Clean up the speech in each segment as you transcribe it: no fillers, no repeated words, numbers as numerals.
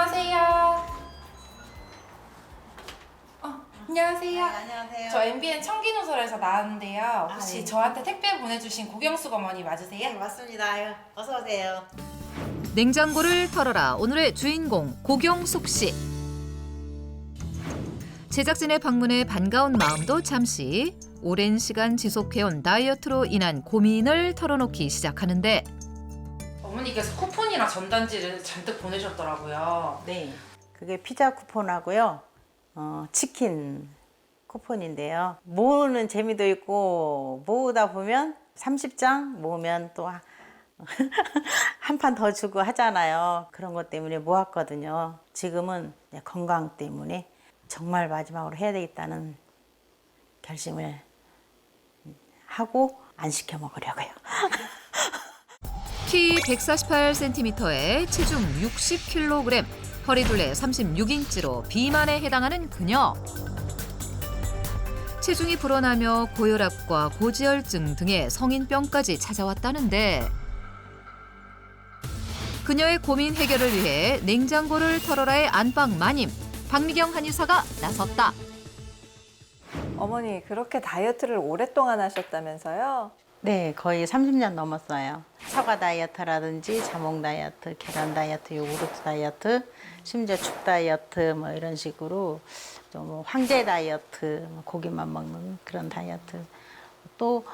안녕하세요. 안녕하세요. 네, 안녕하세요. 저 MBN 청기누설에서 나왔는데요. 혹시 네. 저한테 택배 보내주신 고경숙 어머니 맞으세요? 네, 맞습니다. 아유, 어서 오세요. 냉장고를 털어라. 오늘의 주인공 고경숙 씨. 제작진의 방문에 반가운 마음도 잠시 오랜 시간 지속해온 다이어트로 인한 고민을 털어놓기 시작하는데 어머니께서 쿠폰이랑 전단지를 잔뜩 보내셨더라고요. 네. 그게 피자 쿠폰하고요. 치킨 쿠폰인데요. 모으는 재미도 있고 모으다 보면 30장 모으면 또 한 판 더 주고 하잖아요. 그런 것 때문에 모았거든요. 지금은 건강 때문에 정말 마지막으로 해야 되겠다는 결심을 하고 안 시켜 먹으려고요. 키 148cm에 체중 60kg, 허리둘레 36인치로 비만에 해당하는 그녀. 체중이 불어나며 고혈압과 고지혈증 등의 성인병까지 찾아왔다는데 그녀의 고민 해결을 위해 냉장고를 털어라의 안방 마님 박미경 한의사가 나섰다. 어머니 그렇게 다이어트를 오랫동안 하셨다면서요? 네, 거의 30년 넘었어요. 사과 다이어트라든지 자몽 다이어트, 계란 다이어트, 요구르트 다이어트, 심지어 죽 다이어트 뭐 이런 식으로 좀 황제 다이어트, 고기만 먹는 그런 다이어트. 또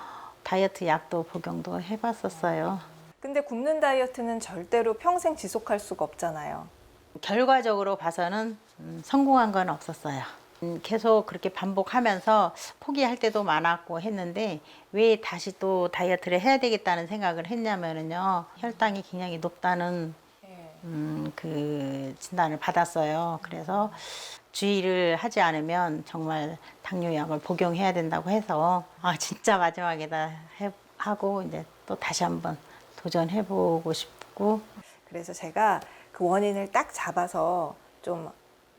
다이어트 약도 복용도 해봤었어요. 근데 굶는 다이어트는 절대로 평생 지속할 수가 없잖아요. 결과적으로 봐서는 성공한 건 없었어요. 계속 그렇게 반복하면서 포기할 때도 많았고 했는데 왜 다시 또 다이어트를 해야 되겠다는 생각을 했냐면은요. 혈당이 굉장히 높다는 그 진단을 받았어요. 그래서 주의를 하지 않으면 정말 당뇨약을 복용해야 된다고 해서 진짜 마지막에다 하고 이제 또 다시 한번 도전해보고 싶고. 그래서 제가 그 원인을 딱 잡아서 좀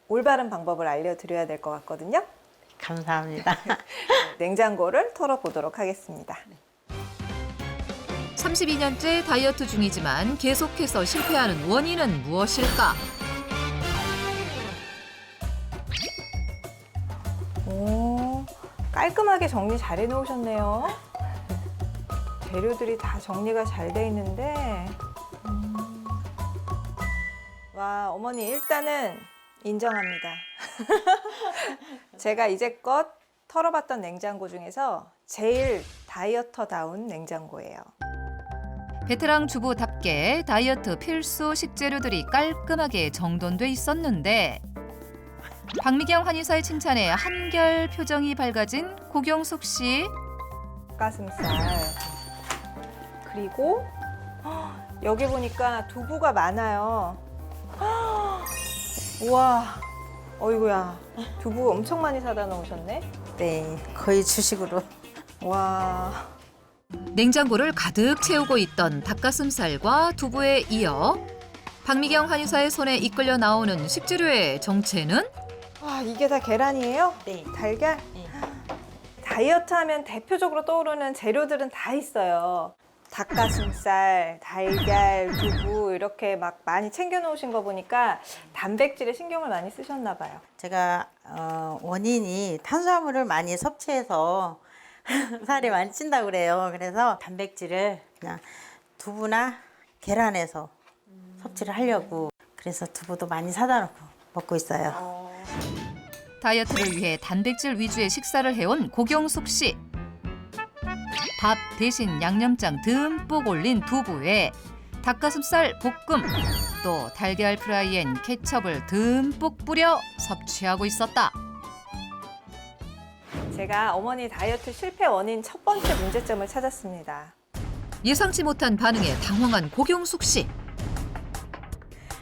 올바른 방법을 알려드려야 될 것 같거든요. 감사합니다. 냉장고를 털어보도록 하겠습니다. 32년째 다이어트 중이지만 계속해서 실패하는 원인은 무엇일까? 오, 깔끔하게 정리 잘 해놓으셨네요. 재료들이 다 정리가 잘 돼 있는데 와, 어머니 일단은 인정합니다. 제가 이제껏 털어봤던 냉장고 중에서 제일 다이어터다운 냉장고예요. 베테랑 주부답게 다이어트 필수 식재료들이 깔끔하게 정돈돼 있었는데 박미경 한의사의 칭찬에 한결 표정이 밝아진 고경숙 씨. 닭가슴살 그리고 여기 보니까 두부가 많아요. 우와, 어이구야, 두부 엄청 많이 사다 놓으셨네. 네, 거의 주식으로. 와, 냉장고를 가득 채우고 있던 닭가슴살과 두부에 이어 박미경 한의사의 손에 이끌려 나오는 식재료의 정체는 와, 이게 다 계란이에요? 네. 달걀? 네. 다이어트 하면 대표적으로 떠오르는 재료들은 다 있어요. 닭가슴살, 달걀, 두부 이렇게 막 많이 챙겨 놓으신 거 보니까 단백질에 신경을 많이 쓰셨나 봐요. 제가 원인이 탄수화물을 많이 섭취해서 살이 많이 찐다고 그래요. 그래서 단백질을 그냥 두부나 계란에서 섭취를 하려고 그래서 두부도 많이 사다 놓고 먹고 있어요. 다이어트를 위해 단백질 위주의 식사를 해온 고경숙 씨. 밥 대신 양념장 듬뿍 올린 두부에 닭가슴살 볶음, 또 달걀 프라이엔 케첩을 듬뿍 뿌려 섭취하고 있었다. 제가 어머니 다이어트 실패 원인 첫 번째 문제점을 찾았습니다. 예상치 못한 반응에 당황한 고경숙 씨.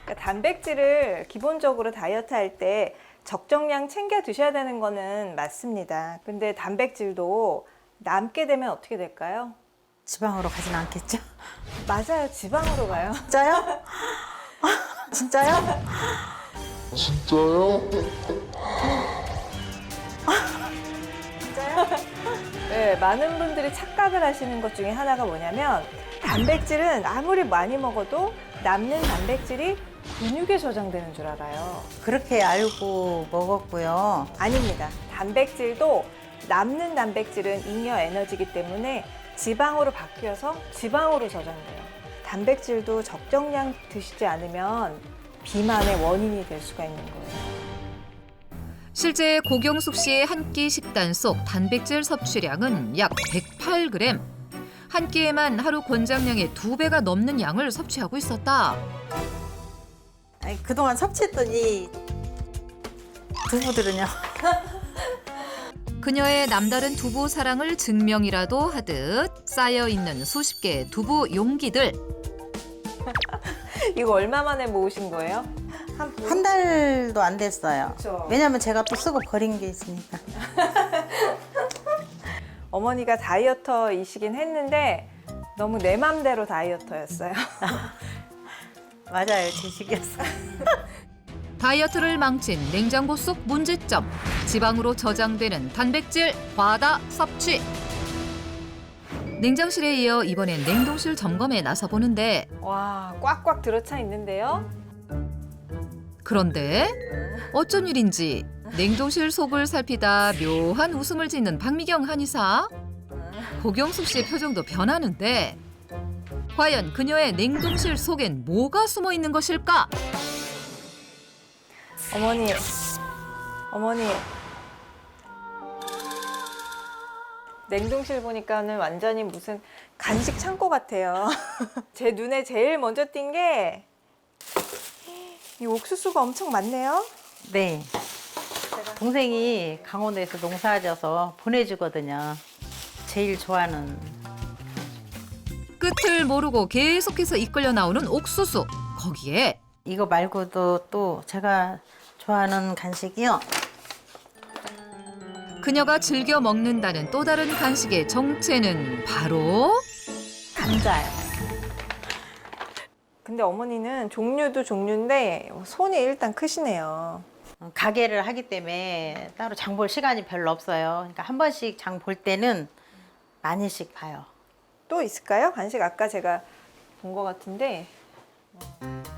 그러니까 단백질을 기본적으로 다이어트 할 때 적정량 챙겨 드셔야 되는 거는 맞습니다. 근데 단백질도 남게 되면 어떻게 될까요? 지방으로 가진 않겠죠? 맞아요, 지방으로 가요. 진짜요? 진짜요? 네, 많은 분들이 착각을 하시는 것 중에 하나가 뭐냐면 단백질은 아무리 많이 먹어도 남는 단백질이 근육에 저장되는 줄 알아요. 그렇게 알고 먹었고요. 아닙니다. 단백질도 남는 단백질은 잉여 에너지이기 때문에 지방으로 바뀌어서 지방으로 저장돼요. 단백질도 적정량 드시지 않으면 비만의 원인이 될 수가 있는 거예요. 실제 고경숙 씨의 한 끼 식단 속 단백질 섭취량은 약 108g. 한 끼에만 하루 권장량의 2배가 넘는 양을 섭취하고 있었다. 아니, 그동안 섭취했던 이 두부들은요. 그녀의 남다른 두부 사랑을 증명이라도 하듯 쌓여있는 수십 개의 두부 용기들. 이거 얼마 만에 모으신 거예요? 한 달도 안 됐어요. 그쵸. 왜냐면 제가 또 쓰고 버린 게 있으니까. 어머니가 다이어터이시긴 했는데 너무 내 맘대로 다이어터였어요. 맞아요, 제 식이었어요. 다이어트를 망친 냉장고 속 문제점. 지방으로 저장되는 단백질 과다 섭취. 냉장실에 이어 이번엔 냉동실 점검에 나서보는데 와, 꽉꽉 들어차 있는데요. 그런데 어쩐 일인지 냉동실 속을 살피다 묘한 웃음을 짓는 박미경 한의사. 고경숙 씨의 표정도 변하는데 과연 그녀의 냉동실 속엔 뭐가 숨어 있는 것일까? 어머니. 냉동실 보니까는 완전히 무슨 간식 창고 같아요. 제 눈에 제일 먼저 띈 게 이 옥수수가 엄청 많네요. 네. 동생이 강원도에서 농사져서 보내주거든요. 제일 좋아하는. 끝을 모르고 계속해서 이끌려 나오는 옥수수. 거기에 이거 말고도 또 제가 좋아하는 간식이요. 그녀가 즐겨 먹는다는 또 다른 간식의 정체는 바로 감자요. 근데 어머니는 종류도 종류인데 손이 일단 크시네요. 가게를 하기 때문에 따로 장 볼 시간이 별로 없어요. 그러니까 한 번씩 장 볼 때는 많이씩 봐요. 또 있을까요? 간식 아까 제가 본 것 같은데.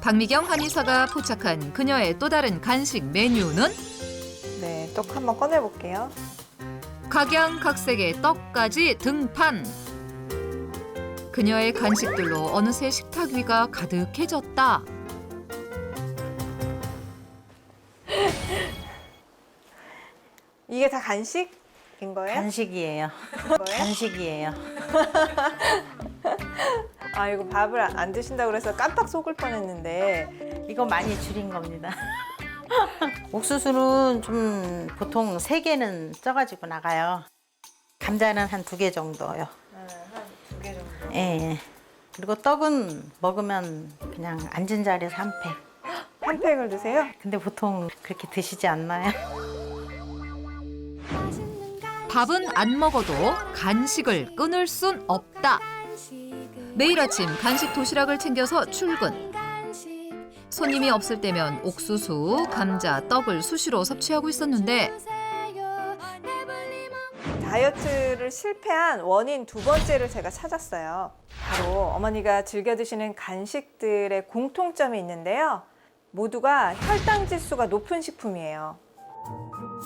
박미경 한의사가 포착한 그녀의 또 다른 간식 메뉴는 네, 떡 한번 꺼내볼게요. 각양각색의 떡까지 등판. 그녀의 간식들로 어느새 식탁 위가 가득해졌다. 이게 다 간식인 거예요? 간식이에요. 간식이에요. 아, 이거 밥을 안 드신다고 그래서 깜빡 속을 뻔했는데. 이거 많이 줄인 겁니다. 옥수수는 좀 보통 3개는 쪄가지고 나가요. 감자는 한 2개 정도요. 한 2개 정도. 예. 그리고 떡은 먹으면 그냥 앉은 자리에서 한 팩. 한 팩을 드세요? 근데 보통 그렇게 드시지 않나요? 밥은 안 먹어도 간식을 끊을 순 없다. 매일 아침 간식 도시락을 챙겨서 출근. 손님이 없을 때면 옥수수, 감자, 떡을 수시로 섭취하고 있었는데 다이어트를 실패한 원인 2번째를 제가 찾았어요. 바로 어머니가 즐겨 드시는 간식들의 공통점이 있는데요. 모두가 혈당 지수가 높은 식품이에요.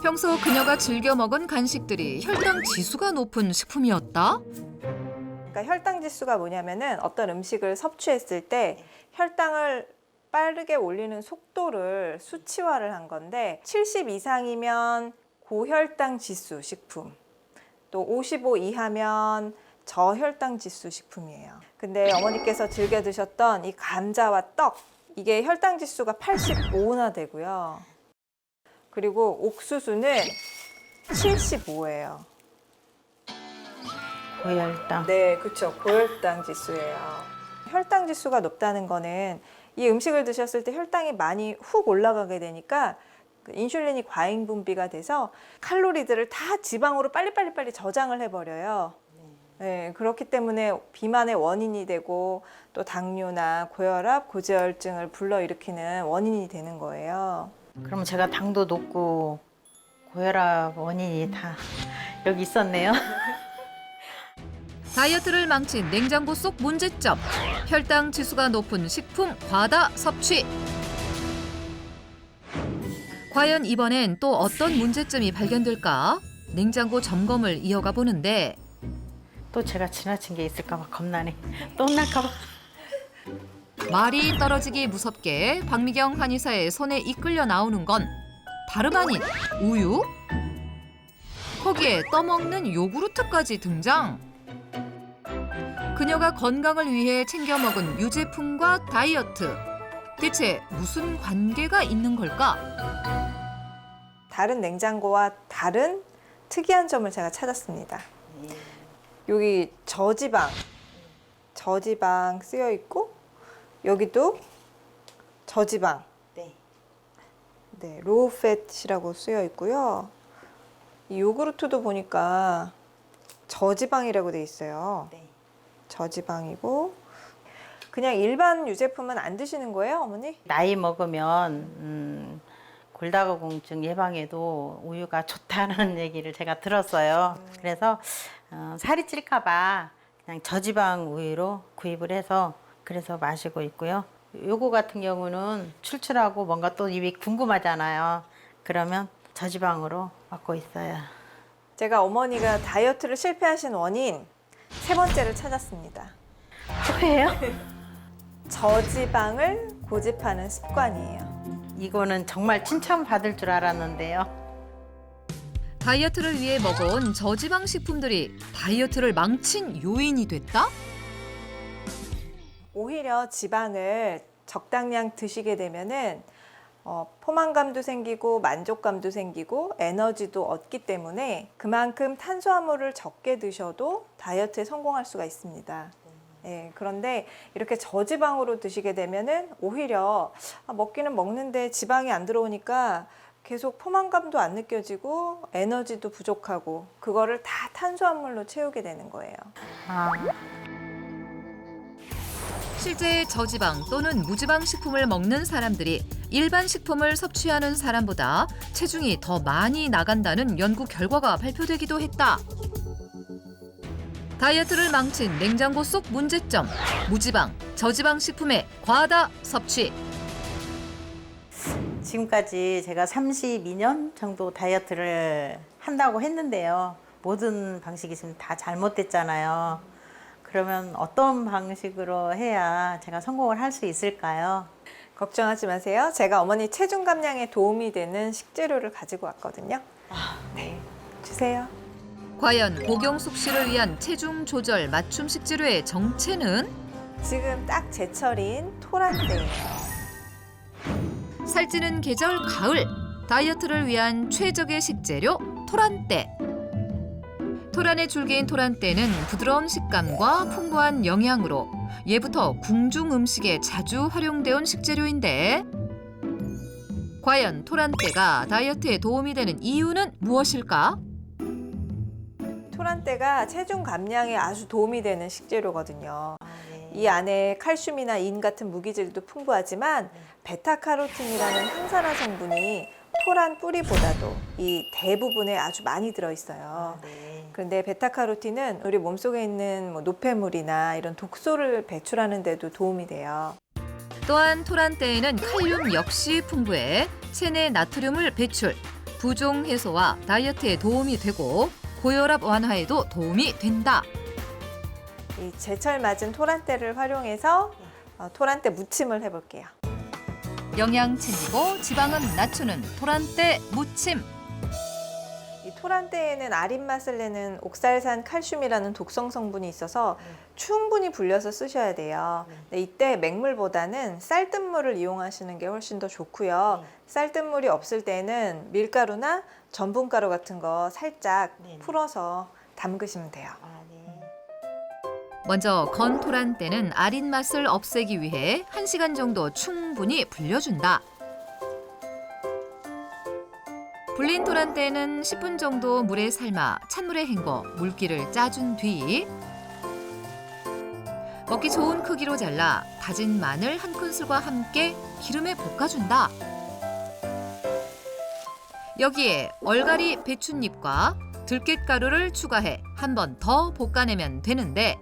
평소 그녀가 즐겨 먹은 간식들이 혈당 지수가 높은 식품이었다. 그러니까 혈당 지수가 뭐냐면은 어떤 음식을 섭취했을 때 혈당을 빠르게 올리는 속도를 수치화를 한 건데 70 이상이면 고혈당 지수 식품, 또 55 이하면 저혈당 지수 식품이에요. 근데 어머니께서 즐겨 드셨던 이 감자와 떡, 이게 혈당 지수가 85나 되고요. 그리고 옥수수는 75예요. 고혈당. 네, 그렇죠. 고혈당 지수예요. 혈당 지수가 높다는 거는 이 음식을 드셨을 때 혈당이 많이 훅 올라가게 되니까 인슐린이 과잉 분비가 돼서 칼로리들을 다 지방으로 빨리 저장을 해버려요. 네, 그렇기 때문에 비만의 원인이 되고 또 당뇨나 고혈압, 고지혈증을 불러일으키는 원인이 되는 거예요. 그럼 제가 당도 높고 고혈압 원인이 다 여기 있었네요. 다이어트를 망친 냉장고 속 문제점. 혈당 지수가 높은 식품 과다 섭취. 과연 이번엔 또 어떤 문제점이 발견될까? 냉장고 점검을 이어가 보는데 또 제가 지나친 게 있을까 봐 겁나네. 또 혼날까 봐. 말이 떨어지기 무섭게 박미경 한의사의 손에 이끌려 나오는 건 다름 아닌 우유? 거기에 떠먹는 요구르트까지 등장. 그녀가 건강을 위해 챙겨 먹은 유제품과 다이어트. 대체 무슨 관계가 있는 걸까? 다른 냉장고와 다른 특이한 점을 제가 찾았습니다. 여기 저지방 쓰여 있고 여기도 저지방, 네. 네, 로우 팻이라고 쓰여 있고요. 이 요구르트도 보니까 저지방이라고 돼 있어요. 네. 저지방이고 그냥 일반 유제품은 안 드시는 거예요, 어머니? 나이 먹으면 골다공증 예방에도 우유가 좋다는 얘기를 제가 들었어요. 그래서 살이 찔까 봐 그냥 저지방 우유로 구입을 해서 그래서 마시고 있고요. 요거 같은 경우는 출출하고 뭔가 또 입이 궁금하잖아요. 그러면 저지방으로 먹고 있어요. 제가 어머니가 다이어트를 실패하신 원인 세 번째를 찾았습니다. 왜요? 저지방을 고집하는 습관이에요. 이거는 정말 칭찬받을 줄 알았는데요. 다이어트를 위해 먹어온 저지방 식품들이 다이어트를 망친 요인이 됐다? 오히려 지방을 적당량 드시게 되면은 포만감도 생기고 만족감도 생기고 에너지도 얻기 때문에 그만큼 탄수화물을 적게 드셔도 다이어트에 성공할 수가 있습니다. 예, 그런데 이렇게 저지방으로 드시게 되면은 오히려 먹기는 먹는데 지방이 안 들어오니까 계속 포만감도 안 느껴지고 에너지도 부족하고 그거를 다 탄수화물로 채우게 되는 거예요. 아, 실제 저지방 또는 무지방 식품을 먹는 사람들이 일반 식품을 섭취하는 사람보다 체중이 더 많이 나간다는 연구 결과가 발표되기도 했다. 다이어트를 망친 냉장고 속 문제점, 무지방, 저지방 식품의 과다 섭취. 지금까지 제가 32년 정도 다이어트를 한다고 했는데요. 모든 방식이 지금 다 잘못됐잖아요. 그러면 어떤 방식으로 해야 제가 성공을 할 수 있을까요? 걱정하지 마세요. 제가 어머니 체중 감량에 도움이 되는 식재료를 가지고 왔거든요. 네, 주세요. 과연 고경숙 씨를 위한 체중 조절 맞춤 식재료의 정체는? 지금 딱 제철인 토란대예요. 살찌는 계절 가을, 다이어트를 위한 최적의 식재료 토란대. 토란의 줄기인 토란대는 부드러운 식감과 풍부한 영양으로 예부터 궁중 음식에 자주 활용되어 식재료인데 과연 토란대가 다이어트에 도움이 되는 이유는 무엇일까? 토란대가 체중 감량에 아주 도움이 되는 식재료거든요. 네. 이 안에 칼슘이나 인 같은 무기질도 풍부하지만 베타카로틴이라는 항산화 성분이 토란 뿌리보다도 이 대부분에 아주 많이 들어있어요. 네. 그런데 베타카로틴은 우리 몸속에 있는 노폐물이나 이런 독소를 배출하는 데도 도움이 돼요. 또한 토란대에는 칼륨 역시 풍부해 체내 나트륨을 배출, 부종 해소와 다이어트에 도움이 되고 고혈압 완화에도 도움이 된다. 이 제철 맞은 토란대를 활용해서 토란대 무침을 해볼게요. 영양 챙기고 지방은 낮추는 토란대 무침. 이 토란대에는 아린 맛을 내는 옥살산 칼슘이라는 독성 성분이 있어서 충분히 불려서 쓰셔야 돼요. 근데 이때 맹물보다는 쌀뜨물을 이용하시는 게 훨씬 더 좋고요. 쌀뜨물이 없을 때는 밀가루나 전분가루 같은 거 살짝 풀어서 담그시면 돼요. 먼저 건 토란대는 아린 맛을 없애기 위해 1시간 정도 충분히 불려준다. 불린 토란대는 10분 정도 물에 삶아 찬물에 헹궈 물기를 짜준 뒤 먹기 좋은 크기로 잘라 다진 마늘 한 큰술과 함께 기름에 볶아준다. 여기에 얼갈이 배춧잎과 들깨가루를 추가해 한 번 더 볶아내면 되는데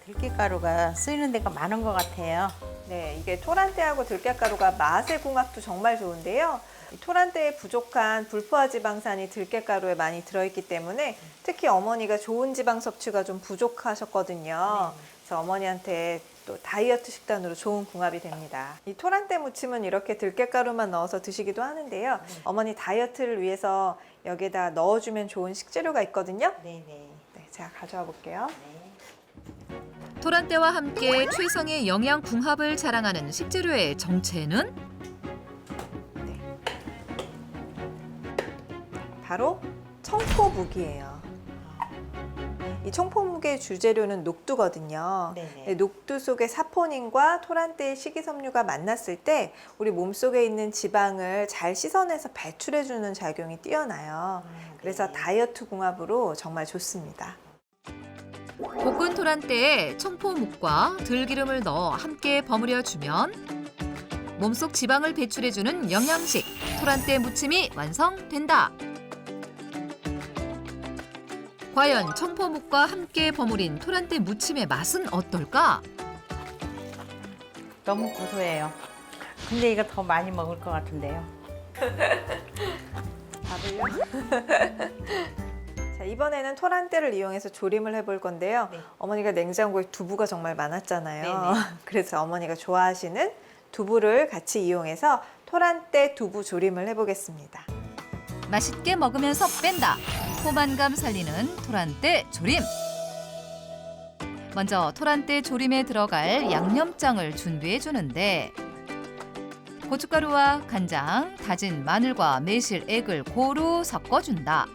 들깨가루가 쓰이는 데가 많은 것 같아요. 네, 이게 토란대하고 들깨가루가 맛의 궁합도 정말 좋은데요. 이 토란대에 부족한 불포화 지방산이 들깨가루에 많이 들어있기 때문에 특히 어머니가 좋은 지방 섭취가 좀 부족하셨거든요. 그래서 어머니한테 또 다이어트 식단으로 좋은 궁합이 됩니다. 이 토란대 무침은 이렇게 들깨가루만 넣어서 드시기도 하는데요. 어머니 다이어트를 위해서 여기에다 넣어주면 좋은 식재료가 있거든요. 네네. 네, 제가 가져와 볼게요. 토란대와 함께 최상의 영양 궁합을 자랑하는 식재료의 정체는 바로 청포묵이에요. 이 청포묵의 주재료는 녹두거든요. 네네. 네, 녹두 속의 사포닌과 토란대의 식이섬유가 만났을 때 우리 몸속에 있는 지방을 잘 씻어내서 배출해주는 작용이 뛰어나요. 그래서 다이어트 궁합으로 정말 좋습니다. 볶은 토란대에 청포묵과 들기름을 넣어 함께 버무려주면 몸속 지방을 배출해주는 영양식 토란대 무침이 완성된다. 과연 청포묵과 함께 버무린 토란대 무침의 맛은 어떨까? 너무 고소해요. 근데 이거 더 많이 먹을 것 같은데요. 밥을요? 자, 이번에는 토란대를 이용해서 조림을 해볼 건데요. 네. 어머니가 냉장고에 두부가 정말 많았잖아요. 네네. 그래서 어머니가 좋아하시는 두부를 같이 이용해서 토란대 두부 조림을 해보겠습니다. 맛있게 먹으면서 뺀다. 포만감 살리는 토란대 조림. 먼저 토란대 조림에 들어갈 양념장을 준비해 주는데 고춧가루와 간장, 다진 마늘과 매실액을 고루 섞어준다.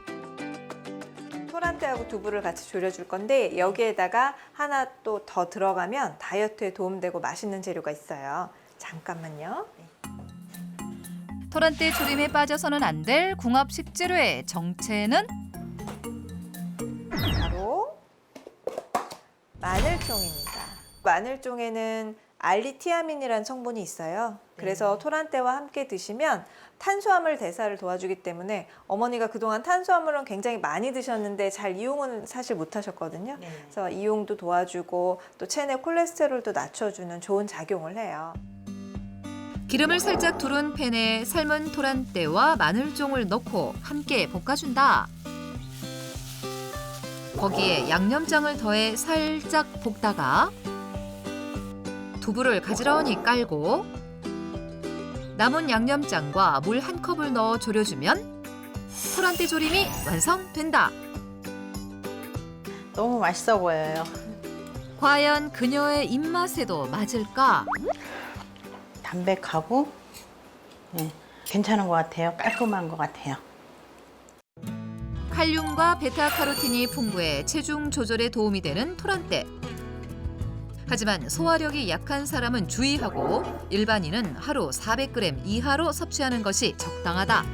토란대하고 두부를 같이 졸여줄 건데 여기에다가 하나 또 더 들어가면 다이어트에 도움되고 맛있는 재료가 있어요. 잠깐만요. 토란대 조림에 빠져서는 안 될 궁합 식재료의 정체는 바로 마늘종입니다. 마늘종에는 알리티아민이라는 성분이 있어요. 그래서 토란대와 함께 드시면 탄수화물 대사를 도와주기 때문에 어머니가 그동안 탄수화물은 굉장히 많이 드셨는데 잘 이용은 사실 못 하셨거든요. 그래서 이용도 도와주고 또 체내 콜레스테롤도 낮춰주는 좋은 작용을 해요. 기름을 살짝 두른 팬에 삶은 토란대와 마늘종을 넣고 함께 볶아준다. 거기에 양념장을 더해 살짝 볶다가 두부를 가지런히 깔고 남은 양념장과 물 한 컵을 넣어 졸여주면 토란대 조림이 완성된다. 너무 맛있어 보여요. 과연 그녀의 입맛에도 맞을까? 담백하고 괜찮은 것 같아요. 깔끔한 것 같아요. 칼륨과 베타카로틴이 풍부해 체중 조절에 도움이 되는 토란대. 하지만 소화력이 약한 사람은 주의하고 일반인은 하루 400g 이하로 섭취하는 것이 적당하다.